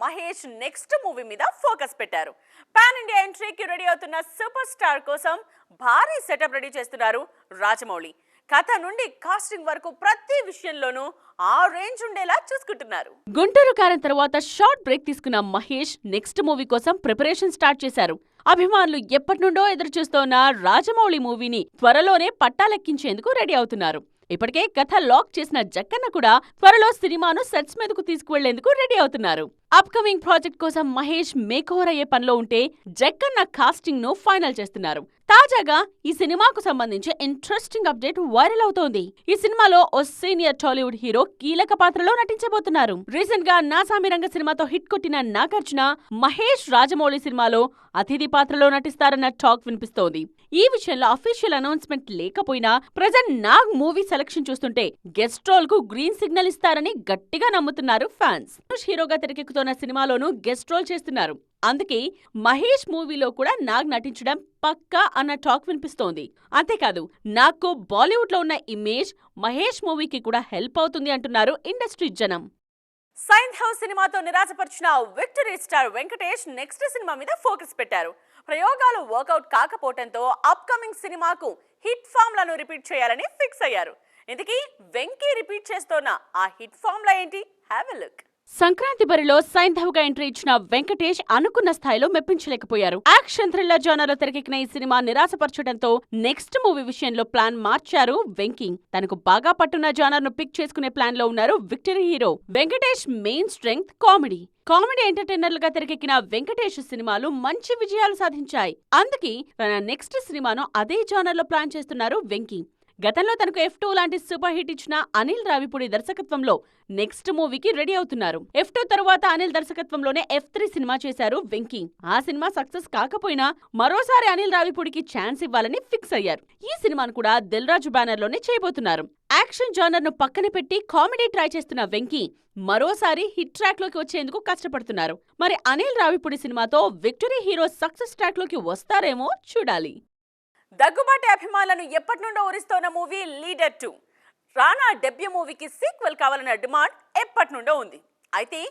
Mahesh next movie మీద focus పెట్టారు. Pan India ఎంట్రీకి ready అవుతున్న సూపర్ స్టార్ కోసం భారీ సెటప్ రెడీ చేస్తున్నారు రాజమౌళి. కథ నుండి కాస్టింగ్ వరకు ప్రతి విషయంలోనూ ఆ రేంజ్ ఉండేలా చూసుకుంటున్నారు. గుంటూరు కారం తర్వాత షార్ట్ బ్రేక్ తీసుకున్న మహేష్ నెక్స్ట్ మూవీ కోసం ప్రిపరేషన్ స్టార్ట్ చేశారు. అభిమానులు ఎప్పటి నుండో ఎదురు చూస్తోన్న రాజమౌళి మూవీని త్వరలోనే పట్టాలెక్కించేందుకు రెడీ అవుతున్నారు. ఇప్పటికే కథ లాక్ చేసిన జక్కన్న కూడా త్వరలో సినిమాను సెట్స్ మీదకు తీసుకువెళ్లేందుకు రెడీ అవుతున్నారు. అప్కమింగ్ ప్రాజెక్ట్ కోసం మహేష్ మేకోవర్ అయ్యే పనిలో ఉంటే జక్కన్న కాస్టింగ్ ను ఫైనల్ చేస్తున్నారు. తాజాగా ఈ సినిమాకు సంబంధించి ఇంట్రెస్టింగ్ అప్డేట్ వైరల్ అవుతోంది. ఈ సినిమాలో ఓ సీనియర్ టాలీవుడ్ హీరో కీలక పాత్రలో నటించబోతున్నారు. రీసెంట్ గా నాసామిరంగ సినిమాతో హిట్ కొట్టిన నాగార్జున మహేష్ రాజమౌళి సినిమాలో అతిథి పాత్రలో నటిస్తారన్న టాక్ వినిపిస్తోంది. ఈ విషయంలో అఫీషియల్ అనౌన్స్మెంట్ లేకపోయినా ప్రెజెంట్ నాగ్ మూవీ సెలక్షన్ చూస్తుంటే గెస్ట్ రోల్ కు గ్రీన్ సిగ్నల్ ఇస్తారని గట్టిగా నమ్ముతున్నారు ఫ్యాన్స్. హీరోగా తెరకెక్కుతున్న సినిమాలోనూ గెస్ట్ రోల్ చేస్తున్నారు. అందుకే మహేష్ మూవీలో కూడా నాగ్ నటించడం పక్కా అన్న టాక్ వినిపిస్తోంది. అంతేకాదు నాగ్కు బాలీవుడ్ లో ఉన్న ఇమేజ్ మహేష్ మూవీకి కూడా హెల్ప్ అవుతుంది అంటున్నారు ఇండస్ట్రీ జనం. సైంధవ్ సినిమాతో నిరాశపరిచిన victory star Venkatesh next cinema మీద ఫోకస్ పెట్టారు. ప్రయోగాలు వర్కౌట్ కాకపోవడంతో అప్కమింగ్ సినిమాకు హిట్ ఫామ్లను రిపీట్ చేయాలని ఫిక్స్ అయ్యారు. ఇంతకీ వెంకీ రిపీట్ చేస్తోన్న ఆ హిట్ ఫామ్లా ఏంటి? Have a look. సంక్రాంతి బరిలో సైంధవ్ గా ఎంట్రీ ఇచ్చిన వెంకటేష్ అనుకున్న స్థాయిలో మెప్పించలేకపోయారు. యాక్షన్ థ్రిల్లర్ జోనర్లో తెరకెక్కిన ఈ సినిమా నిరాశపరచడంతో నెక్స్ట్ మూవీ విషయంలో ప్లాన్ మార్చారు వెంకీ. తనకు బాగా పట్టున్న జోనర్ ను పిక్ చేసుకునే ప్లాన్ లో ఉన్నారు victory hero. Venkatesh main strength comedy ఎంటర్టైనర్లుగా తెరకెక్కిన వెంకటేష్ సినిమాలు మంచి విజయాలు సాధించాయి. అందుకే తన నెక్స్ట్ సినిమాను అదే జోనర్ లో ప్లాన్ చేస్తున్నారు వెంకీ. గతంలో తనకు F2 లాంటి సూపర్ హిట్ ఇచ్చిన అనిల్ రావిపూడి దర్శకత్వంలో నెక్స్ట్ మూవీకి రెడీ అవుతున్నారు. F2 తరువాత అనిల్ దర్శకత్వంలోనే F3 సినిమా చేశారు వెంకీ. ఆ సినిమా సక్సెస్ కాకపోయినా మరోసారి అనిల్ రావిపూడికి ఛాన్స్ ఇవ్వాలని ఫిక్స్ అయ్యారు. ఈ సినిమాను కూడా దిల్ రాజు బ్యానర్ లోనే చేయబోతున్నారు. యాక్షన్ జానర్ ను పక్కన పెట్టి కామెడీ ట్రై చేస్తున్న వెంకీ మరోసారి హిట్ ట్రాక్ లోకి వచ్చేందుకు కష్టపడుతున్నారు. మరి అనిల్ రావిపూడి సినిమాతో విక్టరీ హీరో సక్సెస్ ట్రాక్ లోకి వస్తారేమో చూడాలి. దగ్గుబాటి అభిమానులను ఎప్పటి నుండో ఊరిస్తోన్న మూవీ లీడర్ 2. రానా డెబ్యూ మూవీకి సీక్వెల్ కావాలన్న డిమాండ్ ఎప్పటి నుండో ఉంది. అయితే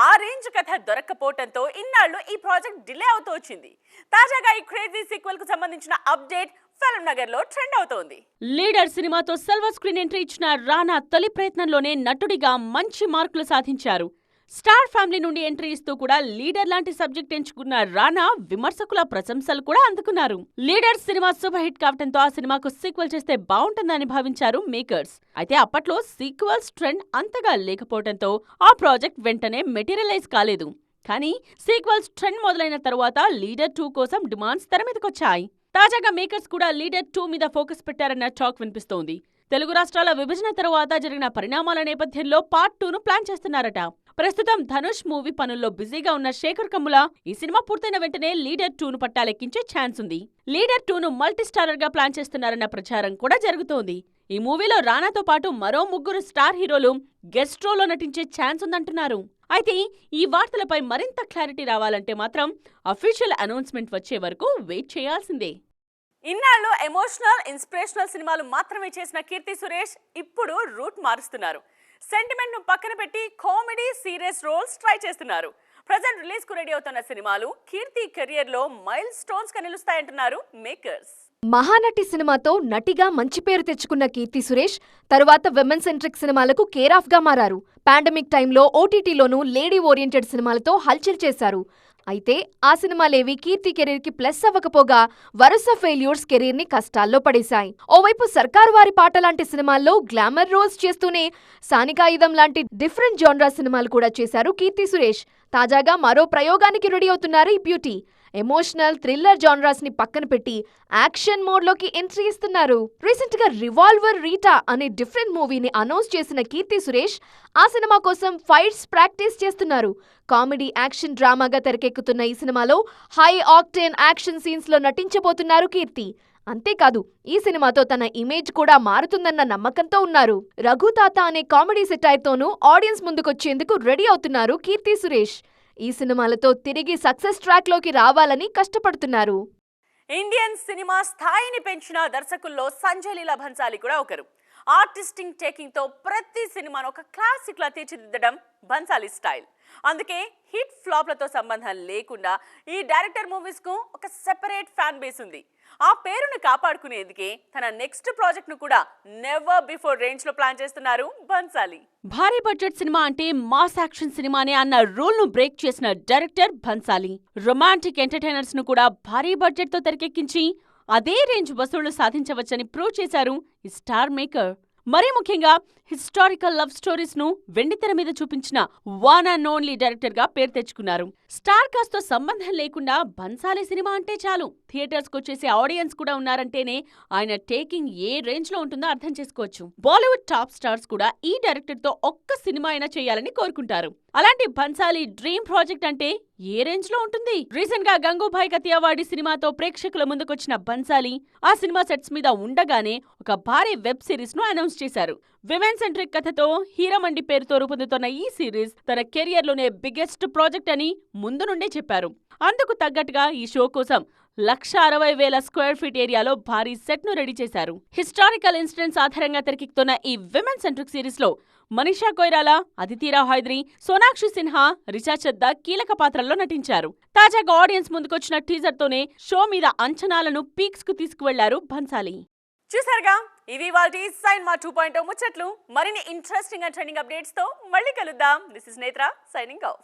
ఆ రేంజ్ కథ దొరక్కపోవడంతో ఇన్నాళ్లు ఈ ప్రాజెక్ట్ డిలే అవుతూ వచ్చింది. తాజాగా ఈ క్రేజీ సీక్వెల్ కు సంబంధించిన అప్డేట్ ఫిల్మ్ నగర్ లో ట్రెండ్ అవుతోంది. లీడర్ సినిమాతో సిల్వర్ స్క్రీన్ ఎంట్రీ ఇచ్చిన రానా తొలి ప్రయత్నంలోనే నటుడిగా మంచి మార్కులు సాధించారు. స్టార్ ఫ్యామిలీ నుండి ఎంట్రీ ఇస్తూ కూడా లీడర్ లాంటి సబ్జెక్ట్ ఎంచుకున్న రానా విమర్శకుల ప్రశంసలు కూడా అందుకున్నారు. లీడర్ సినిమా సూపర్ హిట్ కావడంతో ఆ సినిమాకు సీక్వెల్ చేస్తే బాగుంటుందని భావించారు మేకర్స్. అయితే అప్పట్లో సీక్వెల్స్ ట్రెండ్ అంతగా లేకపోవడంతో ఆ ప్రాజెక్ట్ వెంటనే మెటీరియలైజ్ కాలేదు. కానీ సీక్వెల్స్ ట్రెండ్ మొదలైన తరువాత లీడర్ 2 కోసం డిమాండ్స్ తెర మీదకొచ్చాయి. తాజాగా మేకర్స్ కూడా లీడర్ 2 మీద ఫోకస్ పెట్టారన్న టాక్ వినిపిస్తోంది. తెలుగు రాష్ట్రాల విభజన తరువాత జరిగిన పరిణామాల నేపథ్యంలో పార్ట్ 2ను ప్లాన్ చేస్తున్నారట. ప్రస్తుతం ధనుష్ మూవీ పనుల్లో బిజీగా ఉన్న శేఖర్ కమ్ముల ఈ సినిమా పూర్తయిన వెంటనే లీడర్ 2ను పట్టాలెక్కించే ఛాన్స్ ఉంది. లీడర్ 2ను మల్టీ స్టారర్ గా ప్లాన్ చేస్తున్నారన్న ప్రచారం కూడా జరుగుతోంది. ఈ మూవీలో రానాతో పాటు మరో 3 స్టార్ హీరోలు గెస్ట్ రోల్లో నటించే ఛాన్స్ ఉందంటున్నారు. అయితే ఈ వార్తలపై మరింత క్లారిటీ రావాలంటే మాత్రం అఫీషియల్ అనౌన్స్మెంట్ వచ్చే వరకు వెయిట్ చేయాల్సిందే. ఇన్నాళ్ళు ఎమోషనల్, ఇన్స్పిరేషనల్ సినిమాలు మాత్రమే చేసిన కీర్తి సురేష్ ఇప్పుడు రూట్ మారుస్తున్నారు. సెంటిమెంట్ ను పక్కన పెట్టి కామెడీ, సీరియస్ రోల్స్ ట్రై చేస్తున్నారు. ప్రెజెంట్ రిలీజ్ కు రెడీ అవుతున్న సినిమాలు కీర్తి కెరియర్ లో మైల్ స్టోన్స్ గా నిలుస్తాయంటున్నారు మేకర్స్. మహానటి సినిమాతో నటిగా మంచి పేరు తెచ్చుకున్న కీర్తి సురేష్ తరువాత విమెన్ సెంట్రిక్ సినిమాలకు కేర్ ఆఫ్ గా మారారు. పాండమిక్ టైంలో ఓటీటీలోనూ లేడీ ఓరియంటెడ్ సినిమాలతో హల్చల్ చేశారు. అయితే ఆ సినిమాలేవి కీర్తి కెరీర్ కి ప్లస్ అవ్వకపోగా వరుస ఫెయిల్యూర్స్ కెరీర్ ని కష్టాల్లో పడేశాయి. ఓవైపు సర్కారు వారి పాట లాంటి సినిమాల్లో గ్లామర్ రోల్స్ చేస్తూనే సానికాయుధం లాంటి డిఫరెంట్ జోన్రా సినిమాలు కూడా చేశారు కీర్తి సురేష్. తాజాగా మరో ప్రయోగానికి రెడీ అవుతున్నారు ఈ బ్యూటీ. ఎమోషనల్, థ్రిల్లర్ జాన్రాస్ ని పక్కన పెట్టి యాక్షన్ మోడ్ లోకి ఎంట్రీ ఇస్తున్నారు. రీసెంట్ గా రివాల్వర్ రీటా అనే డిఫరెంట్ మూవీని అనౌన్స్ చేసిన కీర్తి సురేష్ ఆ సినిమా కోసం ఫైట్స్ ప్రాక్టీస్ చేస్తున్నారు. కామెడీ, యాక్షన్ డ్రామాగా తెరకెక్కుతున్న ఈ సినిమాలో హై ఆక్టేన్ యాక్షన్ సీన్స్ లో నటించబోతున్నారు కీర్తి. అంతేకాదు ఈ సినిమాతో తన ఇమేజ్ కూడా మారుతుందన్న నమ్మకంతో ఉన్నారు. రఘుతాత అనే కామెడీ సెటైర్ తోనూ ఆడియన్స్ ముందుకొచ్చేందుకు రెడీ అవుతున్నారు కీర్తి సురేష్. ఈ సినిమాలతో తిరిగి సక్సెస్ ట్రాక్ లోకి రావాలని కష్టపడుతున్నారు. ఇండియన్ సినిమా స్థాయిని పెంచిన దర్శకుల్లో సంజయ్ లీలా భన్సాలి కూడా ఒకరు. ఆర్టిస్టింగ్ టేకింగ్ తో ప్రతి సినిమాను ఒక క్లాసిక్ లా తీర్చిదిద్దడం బన్సాలి స్టైల్. అందుకే హిట్ ఫ్లాప్లతో సంబంధం లేకుండా ఈ డైరెక్టర్ మూవీస్ కు ఒక సెపరేట్ ఫ్యాన్ బేస్ ఉంది. ఆ పేరును కాపాడుకునేందుకే తన నెక్స్ట్ ప్రాజెక్ట్ ను కూడా నెవర్ బిఫోర్ రేంజ్ లో ప్లాన్ చేస్తున్నారు బన్సాలి. భారీ బడ్జెట్ సినిమా అంటే మాస్ యాక్షన్ సినిమానే అన్న రూల్ ను బ్రేక్ చేసిన డైరెక్టర్ బన్సాలి. రొమాంటిక్ ఎంటర్టైనర్స్ ను కూడా భారీ బడ్జెట్ తో తెరకెక్కించి అదే రేంజ్ వసూళ్లు సాధించవచ్చని ప్రూవ్ చేశారు ఈ స్టార్ మేకర్. మరీ ముఖ్యంగా హిస్టారికల్ లవ్ స్టోరీస్ ను వెండితెర మీద చూపించిన వన్ అండ్ ఓన్లీ డైరెక్టర్ గా పేరు తెచ్చుకున్నారు. స్టార్ కాస్ట్ తో సంబంధం లేకుండా బన్సాలి సినిమా అంటే చాలు థియేటర్స్ కు వచ్చేసే ఆడియన్స్ కూడా ఉన్నారంటేనే ఆయన టేకింగ్ ఏ రేంజ్ లో ఉంటుందో అర్థం చేసుకోవచ్చు. బాలీవుడ్ టాప్ స్టార్స్ కూడా ఈ డైరెక్టర్ తో ఒక్క సినిమా అయినా చేయాలని కోరుకుంటారు. అలాంటి బన్సాలి డ్రీమ్ ప్రాజెక్ట్ అంటే ఏ రేంజ్ లో ఉంటుంది? రీసెంట్ గా గంగూభాయ్ కతియావాడి సినిమాతో ప్రేక్షకుల ముందుకొచ్చిన బన్సాలి ఆ సినిమా సెట్స్ మీద ఉండగానే ఒక భారీ వెబ్ సిరీస్ ను అనౌన్స్ చేశారు. విమెన్ సెంట్రిక్ కథతో హీరమండి పేరుతో రూపొందుతున్న ఈ సిరీస్ తన కెరియర్ లోనే బిగ్గెస్ట్ ప్రాజెక్ట్ అని ముందు నుండే చెప్పారు. అందుకు తగ్గట్టుగా ఈ షో కోసం 1,60,000 స్క్వేర్ ఫీట్ ఏరియాలో భారీ సెట్ ను రెడీ చేశారు. హిస్టారికల్ ఇన్సిడెంట్స్ ఆధారంగా తెరకెక్కుతున్న ఈ విమెన్ సెంట్రిక్ సిరీస్ లో మనీషా కొయిరాలా, అదితి రావ్ హైదరీ, సోనాక్షి సిన్హా, రిచా చద్దా కీలక పాత్రల్లో నటించారు. తాజాగా ఆడియన్స్ ముందుకొచ్చిన టీజర్ తోనే షో మీద అంచనాలను పీక్స్ కు తీసుకువెళ్లారు బన్సాలి. చూసారుగా, ఇవి వాటి సైన్మా 2.0 ముచ్చట్లు. మరిన్ని ఇంట్రెస్టింగ్ అండ్ ట్రెండింగ్ అప్డేట్స్ తో మళ్ళీ కలుద్దాం. దిస్ ఇస్ నేత్ర సైనింగ్ ఆఫ్.